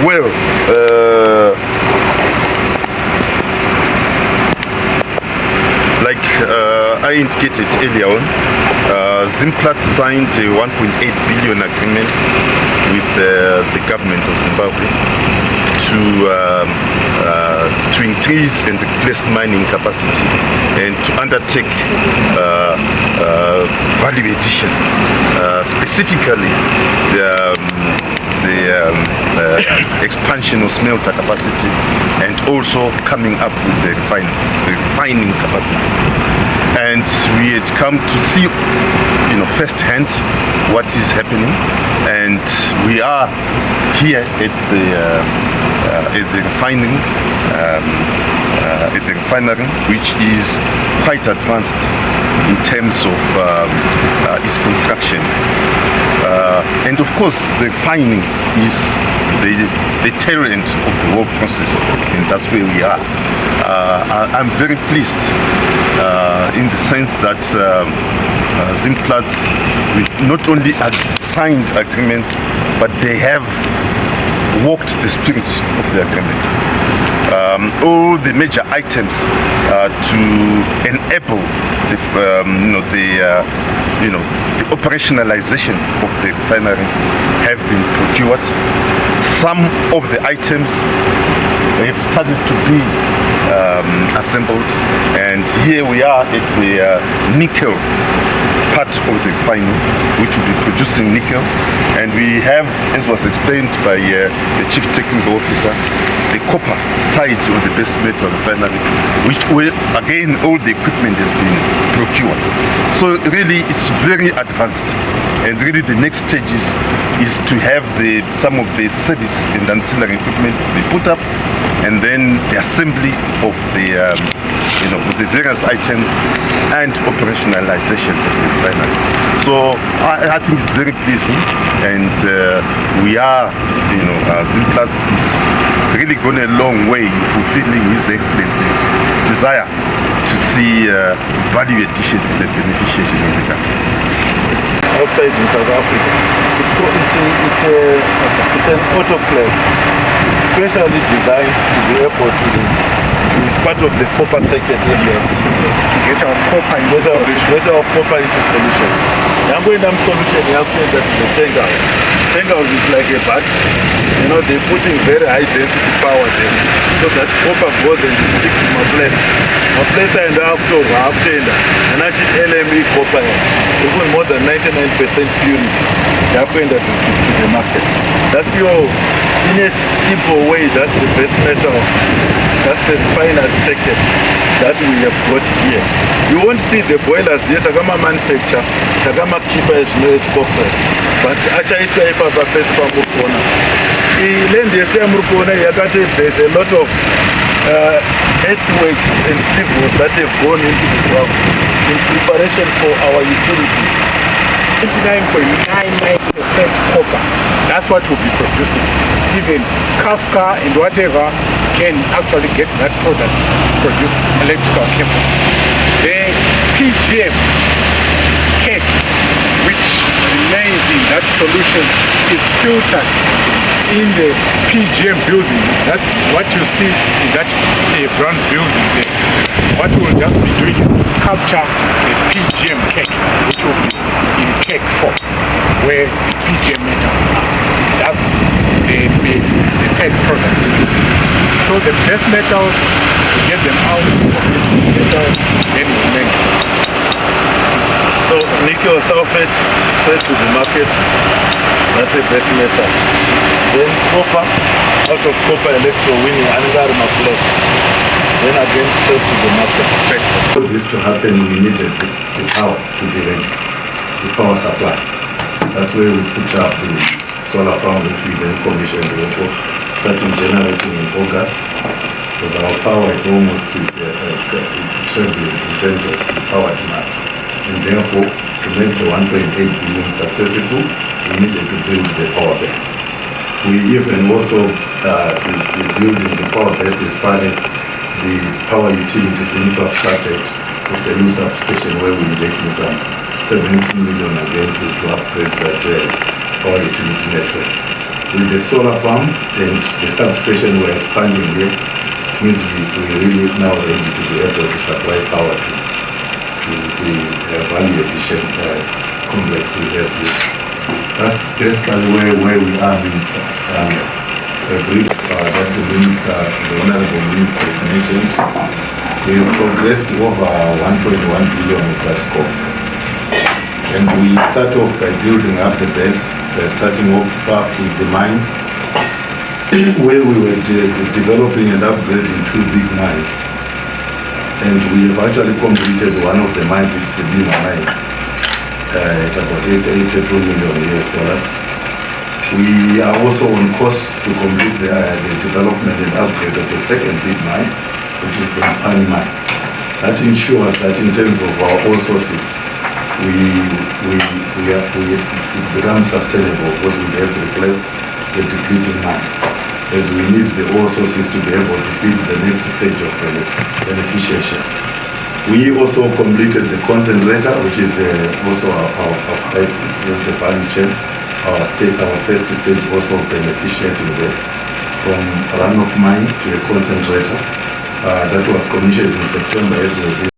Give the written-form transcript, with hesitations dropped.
Well, like I indicated earlier on, Zimplats signed a 1.8 billion agreement with the government of Zimbabwe to increase and replace mining capacity and to undertake value addition, specifically the expansion of smelter capacity and also coming up with the refining capacity. And we had come to see, firsthand what is happening, and we are here at the refinery, which is quite advanced in terms of its construction. And of course, the refining is the tail end of the whole process, and that's where we are. I'm very pleased in the sense that Zimplats not only signed agreements, but they have walked the spirit of the agreement. All the major items to enable the operationalization of the refinery have been procured. Some of the items have started to be assembled, and here we are at the nickel part of the refining, which will be producing nickel. And we have, as was explained by the Chief Technical Officer, the copper side of the base metal refinery, which will, again, all the equipment has been procured. So really it's very advanced, and really the next stage is to have some of the service and ancillary equipment be put up, and then the assembly of the various items and operationalization of the refinery. So I think it's very pleasing, and we are, Zimplats is really gone a long way in fulfilling His Excellency's desire to see value addition and the beneficiation of the country. Outside in South Africa, it's an autoclave, specially designed to be able it's part of the copper circuit areas to get our copper into solution. I'm going to solution that the tank house is like a battery. They're putting very high density power there, so that copper goes and sticks in my plates. My plates are in the and I just LME copper, even more than 99% purity. They're going to the market. That's in a simple way, that's the best metal. That's the final circuit that we have got here. You won't see the boilers yet. Takama manufacture, Takama keeper is no corporate. But actually, there's a lot of earthworks and civils that have gone into the ground in preparation for our utility. 99.99% copper. That's what we'll be producing. Even Kafka and whatever can actually get that product, produce electrical cables. The PGM cake, which remains in that solution, is filtered in the PGM building. That's what you see in that brown building there. What we'll just be doing is to capture the PGM cake, which will be in cake form, where the PGM metals are. That's the third product. So the base metals, to get them out of these base metals, then we make. So nickel sulfate straight to the market, that's a base metal. Then copper, out of copper electro-winning another plates. Then again straight to the market. For this to happen, we needed the power to be ready, the power supply. That's where we put up the solar farm, which we then commissioned also, starting generating in August, because our power is almost trembling in terms of the power demand. And therefore, to make the 1.8 billion successful, we needed to build the power base. We even also the building the power base as far as the power utilities infrastructure at the Selous substation, where we're injecting some 17 million again to upgrade that power utility network. with the solar farm and the substation we're expanding here, it means we're really now ready to be able to supply power to the value addition complex we have here. That's basically where we are, Minister. Agreed that the Minister, the Honorable Minister has mentioned, we have progressed over 1.1 billion of that scope. And we start off by building up the base, starting up with the mines, where we were developing and upgrading 2 big mines. And we have actually completed one of the mines, which is the Bima mine, at about $82 million. We are also on course to complete the development and upgrade of the second big mine, which is the Mpani mine. That ensures that in terms of our oil sources, it's become sustainable because we have replaced the depleting mines, as we need the oil sources to be able to feed the next stage of beneficiation. We also completed the concentrator, which is also the value chain. Our first stage also beneficiating there from run-off mine to a concentrator. That was commissioned in September as well.